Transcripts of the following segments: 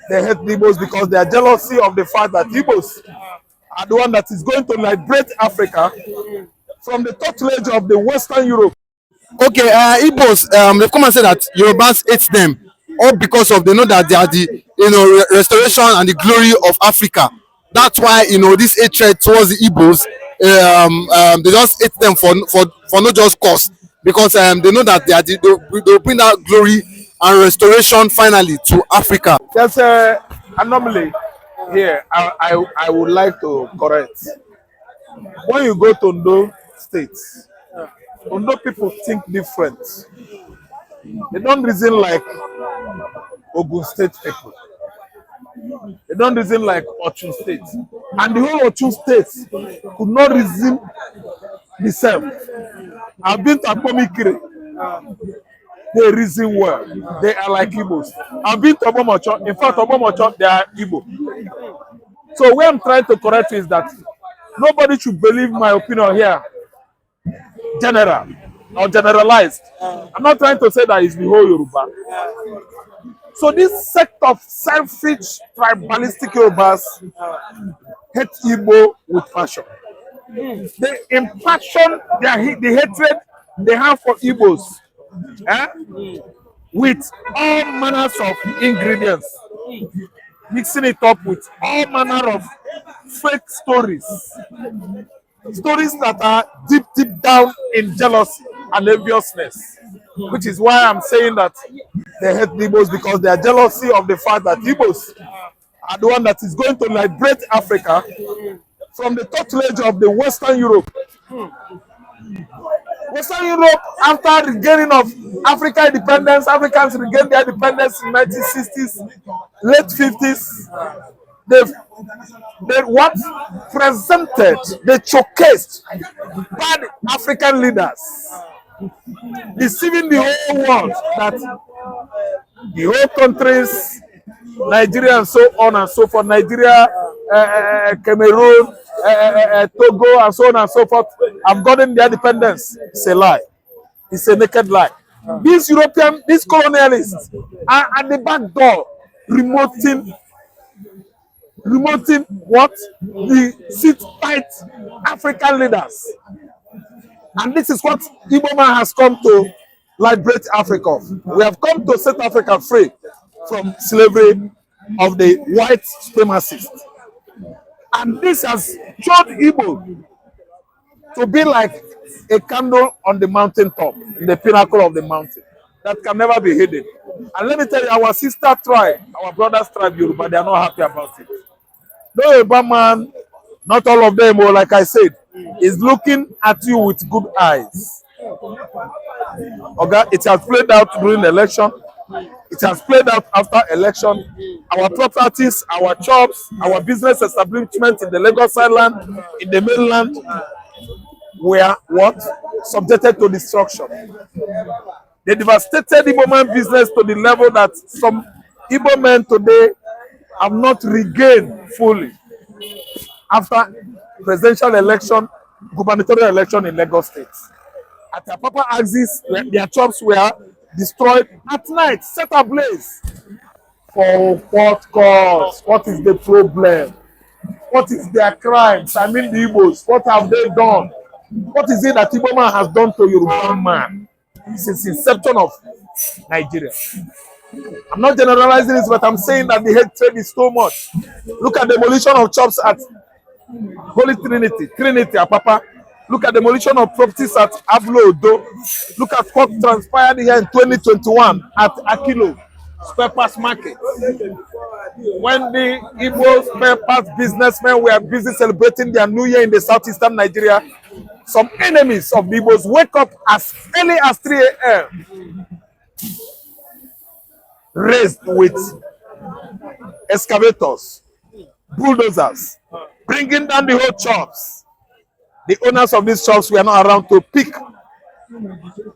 they hate the Igbos because they are jealousy of the fact that Igbos are the one that is going to liberate Africa from the tutelage of the Western Europe. Okay, Igbos, they've come and said that Yoruba'S hate them, all because of they know that they are the restoration and the glory of Africa. That's why this hatred towards the Igbos, they just hate them for no just cause, because they know that they will bring that glory and restoration finally to Africa. There's a anomaly here. I would like to correct. When you go to Ondo State, Ondo people think different. They don't reason like Ogun State people. They don't reason like Ochun State. And the whole Ochun State could not reason the same. I've been to Akomikiri. They reason well. They are like Igbos. I've been to Obomocho. In fact, Obomocho, they are Igbo. So what I'm trying to correct is that nobody should believe my opinion here. General or generalized. I'm not trying to say that it's the whole Yoruba. So this sect of selfish, tribalistic Yorubas hate Igbo with passion. They impassion the hatred they have for Igbos with all manners of ingredients, mixing it up with all manner of fake stories. Stories that are deep down in jealousy and enviousness, which is why I'm saying that they hate the Igbos because they are jealousy of the fact that Igbos are the one that is going to liberate Africa from the tutelage of the Western Europe. Western Europe, after regaining of African independence, Africans regained their independence in 1960s, late 50s. They what presented, they showcased bad African leaders, deceiving the whole world that the whole countries, Nigeria and so on and so forth, Nigeria, Cameroon, Togo and so on and so forth, have gotten their independence. It's a lie. It's a naked lie. These colonialists are at the back door remoting what? The sit-tight African leaders. And this is what Igbo man has come to liberate Africa. We have come to set Africa free from slavery of the white supremacists. And this has shown Igbo to be like a candle on the mountain top, in the pinnacle of the mountain, that can never be hidden. And let me tell you, our sister tribe, our brother's tribe, Yoruba, they are not happy about it. No Yoruba man, not all of them, like I said, is looking at you with good eyes. Okay? It has played out during the election. It has played out after election. Our properties, our jobs, our business establishments in the Lagos Island, in the mainland, were what? Subjected to destruction. They devastated Igbo man business to the level that some Igbo men today have not regained fully after presidential election, gubernatorial election in Lagos State. At their proper axis, their jobs were destroyed at night, set ablaze. For what cause? What is the problem? What is their crimes? I mean the Igbos. What have they done? What is it that Igbo man has done to Yoruba man since inception of Nigeria? I'm not generalizing this, but I'm saying that the hatred is so much. Look at the demolition of shops at Holy Trinity, Apapa. Look at the demolition of properties at Ablo Odo. Look at what transpired here in 2021 at Akilo Spare Parts Market. When the Igbo spare parts businessmen were busy celebrating their new year in the southeastern Nigeria, some enemies of the Igbos wake up as early as 3 a.m. raised with excavators, bulldozers, bringing down the whole shops. The owners of these shops were not around to pick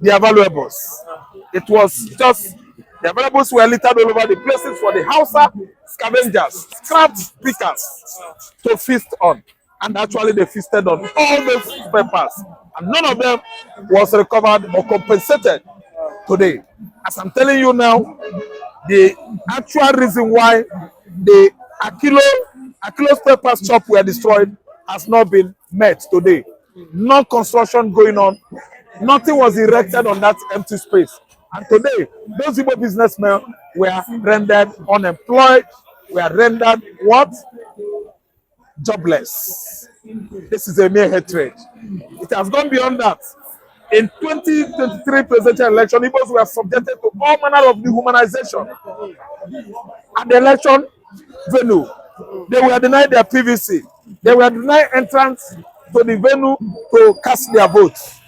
their valuables. It was just, the valuables were littered all over the places for the Hausa scavengers, scrapped pickers to feast on. And actually they feasted on all those spare parts. And none of them was recovered or compensated today. As I'm telling you now, the actual reason why the Akilo's papers shop were destroyed has not been met today. No construction going on. Nothing was erected on that empty space. And today, those Igbo businessmen were rendered unemployed, were rendered what? Jobless. This is a mere hatred. It has gone beyond that. In 2023 presidential election, Igbos were subjected to all manner of dehumanization. At the election venue, they were denied their PVC. They were denied entrance to the venue to cast their votes.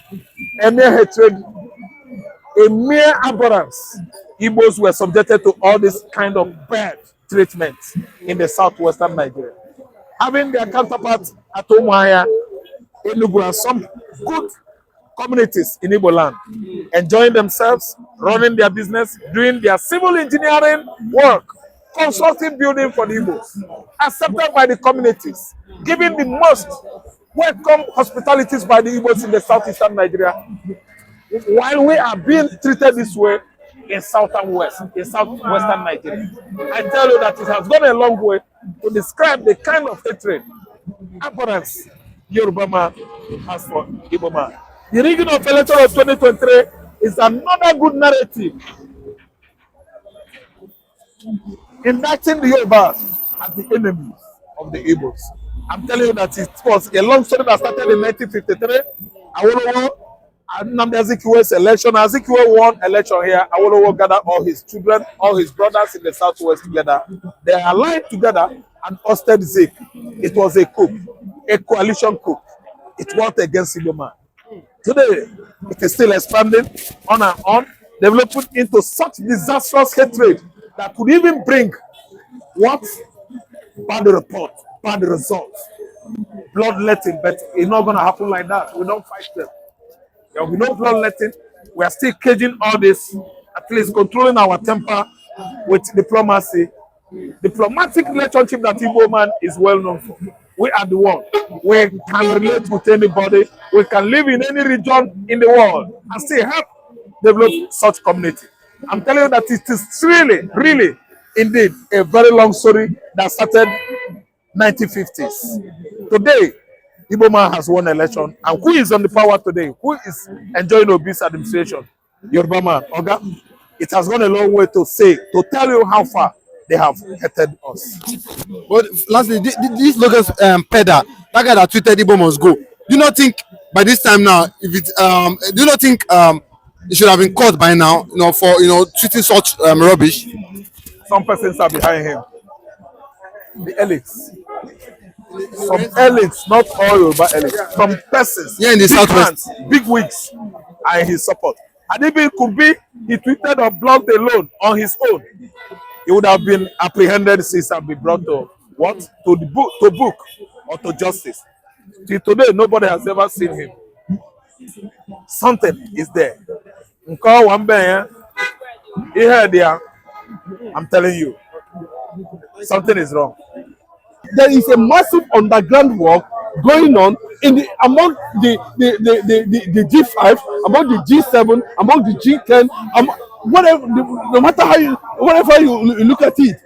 A mere hatred, a mere abhorrence. Igbos were subjected to all this kind of bad treatment in the southwestern Nigeria. Having their counterparts at Umuahia, Enugu, and some good communities in Igbo land, enjoying themselves, running their business, doing their civil engineering work, constructing building for the Igbos, accepted by the communities, giving the most welcome hospitalities by the Igbos in the southeastern Nigeria, while we are being treated this way in southwestern Nigeria. I tell you that it has gone a long way to describe the kind of hatred, abhorrence Yoruba'S has for Igbo man. The rigging of election of 2023 is another good narrative indicting the Yoruba'S as the enemies of the Igbos. I'm telling you that it was a long story that started in 1953. Awolowo and Nnamdi Azikiwe's election. Azikiwe won election here. Awolowo gathered all his children, all his brothers in the southwest together. They aligned together and hosted Zik. It was a coup, a coalition coup. It worked against Igbo man. Today, it is still expanding on and on, developing into such disastrous hatred that could even bring what? Bad report, bad results, bloodletting. But it's not going to happen like that. We don't fight them. There will be no bloodletting. We are still caging all this, at least controlling our temper with diplomacy. Diplomatic relationship that Igbo man is well known for. We are the one. We can relate with anybody. We can live in any region in the world and still help develop such community. I'm telling you that it is really, indeed, a very long story that started 1950s. Today, Igbo man has won election. And who is on the power today? Who is enjoying Obi's administration? Yoruba man. Oga, it has gone a long way to tell you how far they have hated us. But lastly, this Lagos Peda, that guy that tweeted Igbo must go. Do you not think by this time now, if it do you not think it should have been caught by now, for tweeting such rubbish? Some persons are behind him. The elites. Some elites, not all Yoruba elites. Some persons, yeah, in the southwest, big wigs are in his support. And even it could be he tweeted or blogged alone on his own. He would have been apprehended since and be brought to what? To the book, or to justice. Till today, nobody has ever seen him. Something is there. I'm telling you, something is wrong. There is a massive underground work going on among the G5, among the G7, among the G10, whatever, no matter whatever you look at it.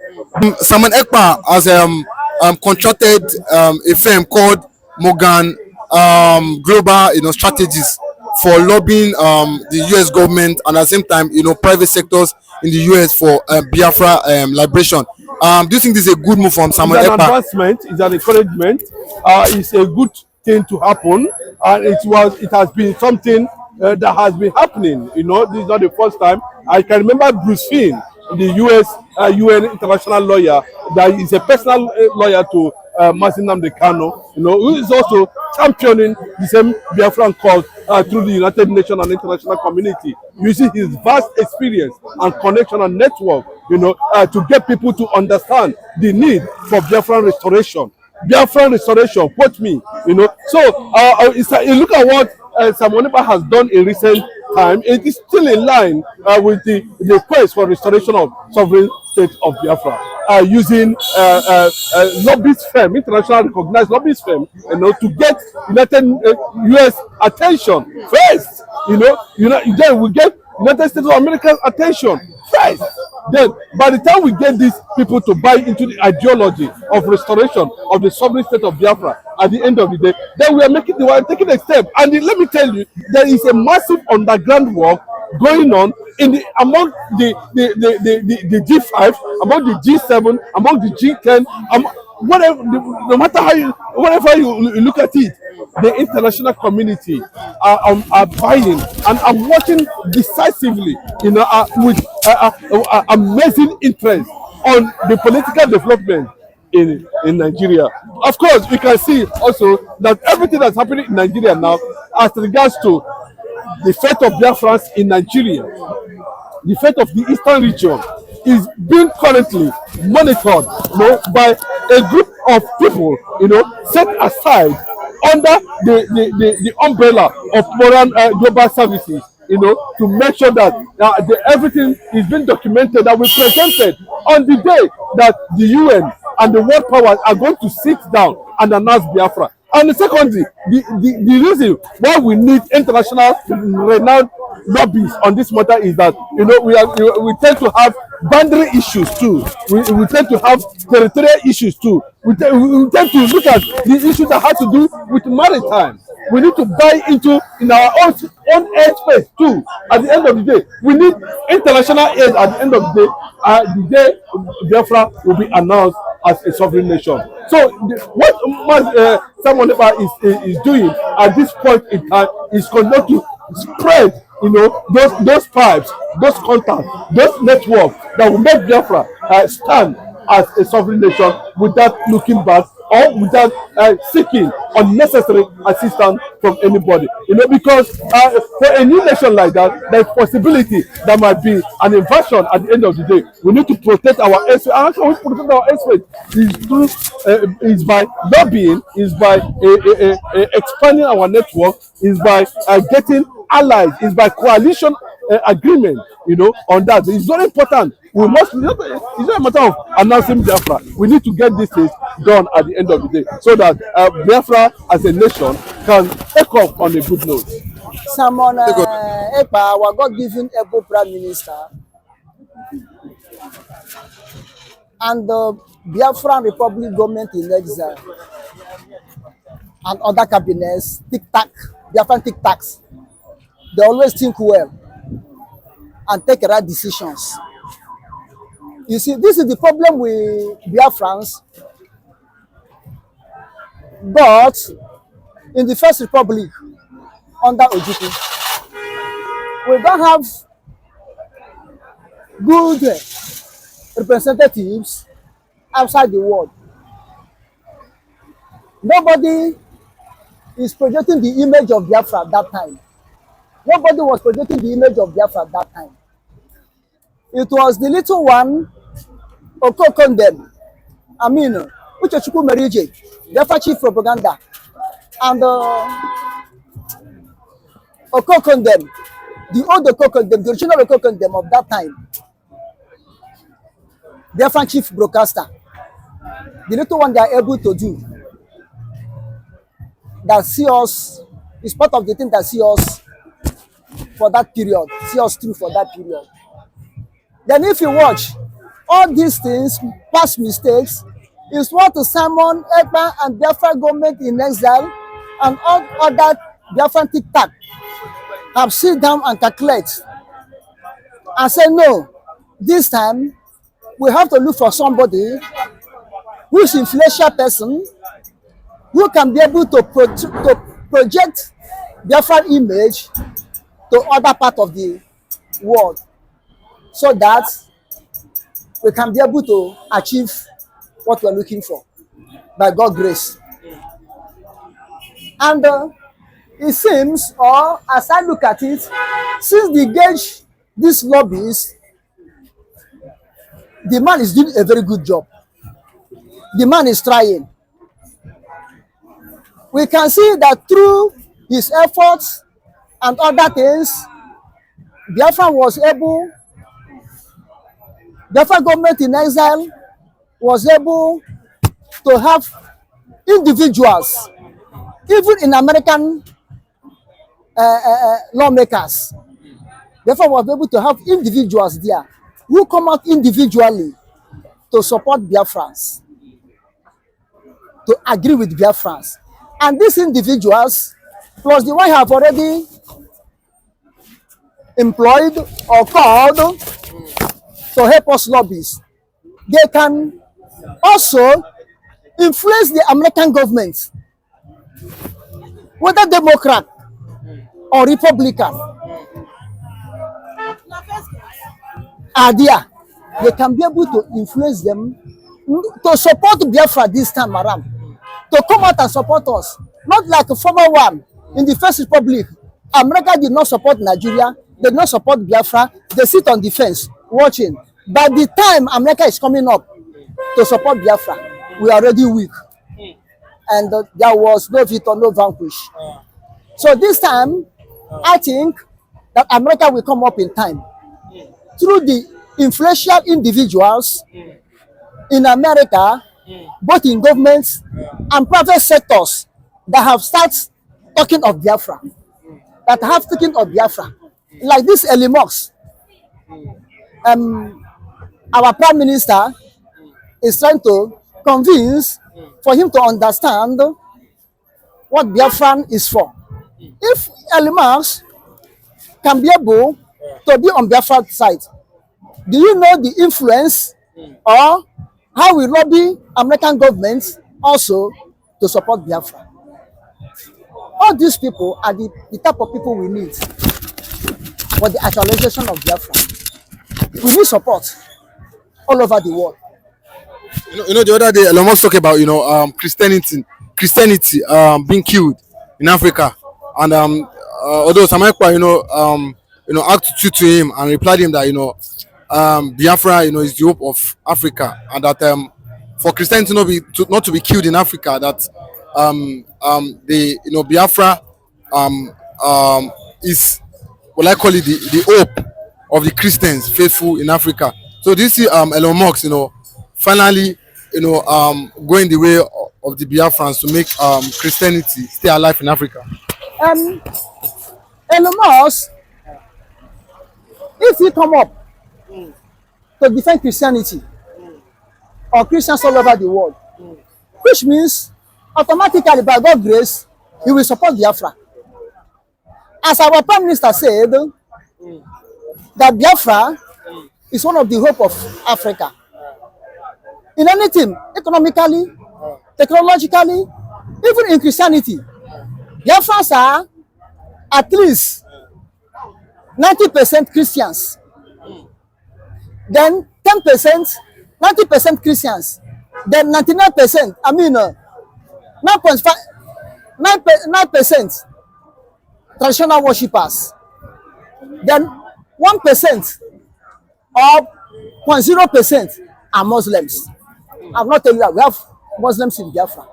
Simon Ekpa has contracted a firm called Morgan Global Strategies for lobbying the US government and at the same time private sectors in the US for Biafra liberation. Do you think this is a good move from Simon Ekpa? It's an advancement, it's an encouragement, it's a good thing to happen, and it has been something that has been happening. This is not the first time. I can remember Bruce Finn, the US UN international lawyer, that is a personal lawyer to Mazi Nnamdi Kanu, who is also championing the same Biafran cause through the United Nations and international community, using his vast experience and connection and network, to get people to understand the need for Biafran restoration. Biafran restoration, quote me, So look at what Simon Ekpa has done in recent time. It is still in line with the quest for restoration of sovereign state of Biafra, using lobbyist firm, international recognized lobbyist firm, to get United US attention first. Then we get United States of America's attention first. Then, by the time we get these people to buy into the ideology of restoration of the sovereign state of Biafra at the end of the day, then we are taking a step. And let me tell you, there is a massive underground work going on in the among the G5, among the G7, among the G10, whatever, no matter how you, whatever you look at it, the international community are buying and are watching decisively, with amazing interest on the political development in Nigeria. Of course, we can see also that everything that's happening in Nigeria now, as regards to the fate of Biafrans in Nigeria, the fate of the eastern region, is being currently monitored, by a group of people, set aside under the umbrella of moral global services, to make sure that everything is being documented and we presented on the day that the UN and the world powers are going to sit down and announce Biafra. And secondly, the reason why we need international renowned lobbies on this matter is that we tend to have boundary issues too. We tend to have territorial issues too. We tend to look at the issues that have to do with maritime. We need to buy into in our own airspace too. At the end of the day, we need international aid. At the end of the day Biafra will be announced as a sovereign nation. So what Simon is doing at this point in time is going to spread, those pipes, those contacts, those networks that will make Biafra stand as a sovereign nation without looking back or without seeking unnecessary assistance from anybody. Because for a new nation like that, there's possibility there might be an invasion at the end of the day. We need to protect our airspace. How can we protect our airspace? Is by lobbying, is by expanding our network, is by getting allies, is by coalition agreement, on that. It's very important. We must, it's not a matter of announcing Biafra. We need to get this things done at the end of the day so that Biafra as a nation can take off on a good note. Simon Ekpa, our God-given able Prime Minister, and the Biafran Republic government in exile, and other cabinets, tic-tac, Biafran tic-tacs, they always think well and take right decisions. You see, this is the problem with Biafrans. But in the First Republic, under Ojukwu, we don't have good representatives outside the world. Nobody is projecting the image of Biafra at that time. Nobody was projecting the image of Biafra at that time. It was the little one, Okokondem, Aminu, Uchechukwu Merije, Biafra chief propaganda, and Okokondem, the old Okokondem, the original Okokondem of that time, Biafra chief broadcaster, the little one they are able to do, that see us, is part of the thing that see us for that period, see us through for that period. Then if you watch, all these things, past mistakes, is what Simon Ekpa and Biafra government in exile and all other Biafran tic-tac have sit down and calculate and say, no, this time we have to look for somebody who is influential person, who can be able to project Biafran image to other part of the world, so that we can be able to achieve what we're looking for by God's grace. And it seems, or as I look at it, since they engage these lobbies, the man is doing a very good job. The man is trying. We can see that through his efforts and other things, Biafra was able, Biafra government in exile was able to have individuals, even in American lawmakers, Therefore, we'll be able to have individuals there who come out individually to support Biafrans, to agree with Biafrans. And these individuals, plus the one who have already employed or called to help us lobbies, they can also influence the American government, whether Democrat or Republican, are there. They can be able to influence them to support Biafra this time around, to come out and support us. Not like a former one in the First Republic. America did not support Nigeria, they did not support Biafra, they sit on the fence watching. By the time America is coming up to support Biafra, we are already weak. And there was no victor, no vanquish. So this time, I think that America will come up in time through the influential individuals in America, both in governments and private sectors, that have started talking of Biafra, that have taken of Biafra. Like this Elimox, our Prime Minister is trying to convince for him to understand what Biafran is for. If Elimox can be able to be on Biafra side, do you know the influence or how we lobby American governments also to support Biafra? All these people are the type of people we need for the actualization of Biafra. We need support all over the world. The other day, Elon Musk talked about Christianity being killed in Africa, and although Samekwa asked to him and replied him that Biafra is the hope of Africa, and that for Christianity not to be killed in Africa, that the Biafra is what I call it the hope of the Christians faithful in Africa. So do you see Elon Musk finally going the way of the Biafrans to make Christianity stay alive in Africa? Elon Musk, if he come up to defend Christianity or Christians all over the world, which means automatically by God's grace, he will support Biafra. As our Prime Minister said, that Biafra is one of the hope of Africa. In anything, economically, technologically, even in Christianity, Biafrans are at least 90% Christians. Then 10%, 90% Christians. Then 99%, 9% traditional worshippers. Then 1% or 0.0% are Muslims. I'm not telling you that we have Muslims in Biafra.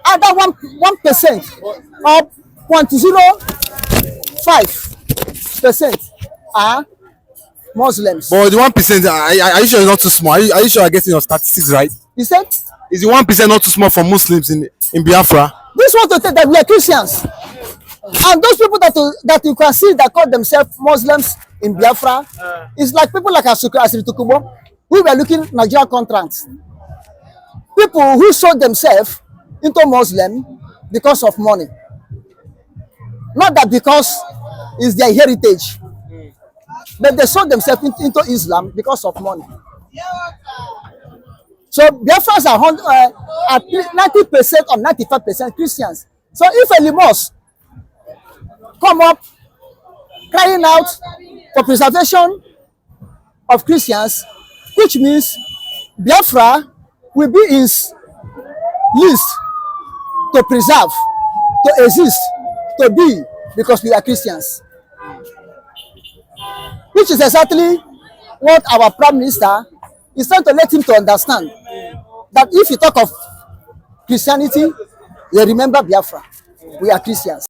Other 1% or 0.05% are Muslims. But the 1%, are you sure it's not too small? Are you sure you're getting your statistics right? You said? Is the 1% not too small for Muslims in Biafra? This want to say that we are Christians. And those people that you can see that call themselves Muslims in Biafra is like people like Asiri Tukubo, who were looking at Nigerian contracts. People who sold themselves into Muslim because of money. Not that because it's their heritage. But they sold themselves into Islam because of money. So Biafrans are at 90% or 95% Christians. So if a Limos come up crying out for preservation of Christians, which means Biafra will be his list to preserve, to exist, to be, because we are Christians. Which is exactly what our Prime Minister is trying to let him to understand. That if you talk of Christianity, you remember Biafra. We are Christians.